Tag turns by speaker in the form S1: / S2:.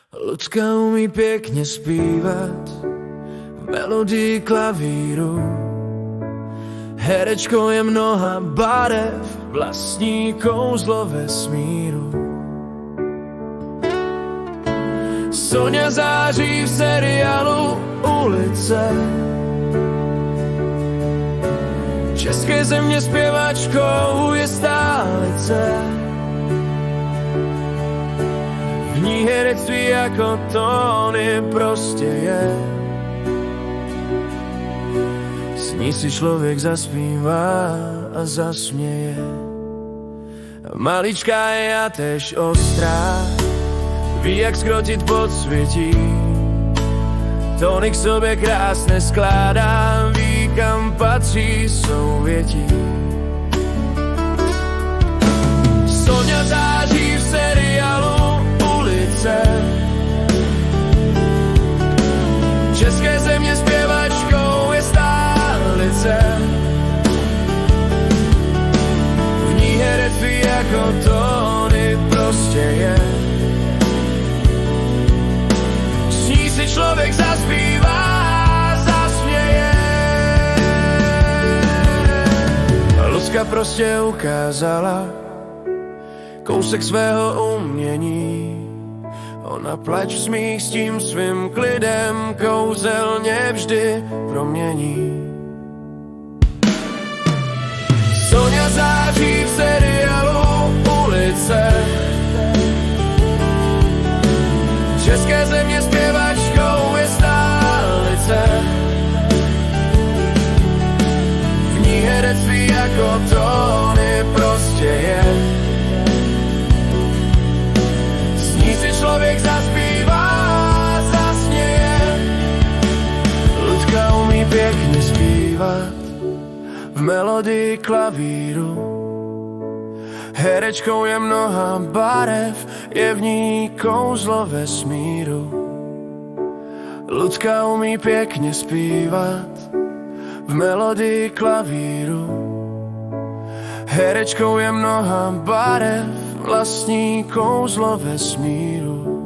S1: Ľudská umí pekne spívať v melódii klavíru. Herečkou je mnoha barev, vlastní kouzlo vesmíru. Soňa září v seriálu Ulice. České země zpěvačkou je stálice. V ní herectví jako tóny prostě je. S ní si člověk zaspívá a zasměje. Maličká je a tež ostrá, ví jak skrotit podsvětí. Tóny k sobě krásne skládá, ví kam patří souvětí. Soňa září v seriálu Ulice. České země zpěvačkou je stálice. V ní herectví jako tóny prostě je. S ní si člověk zaspívá, zasměje. Lucka prostě ukázala kousek svého umění. Ona plač smích s tím svým klidem kouzelně vždy promění. Soňa září v seriálu Ulice. České země zpěvačkou je stálice. V ní herectví jako tóny prostě je. S ní si člověk zaspívá, zasměje. Ľudská umí pěkně zpívat v melodii klavíru. Herečkou je mnoha barev, je v ní kouzlo vesmíru. Ľudská umí pěkně zpívat v melodii klavíru. Herečkou je mnoha barev, vlastní kouzlo vesmíru.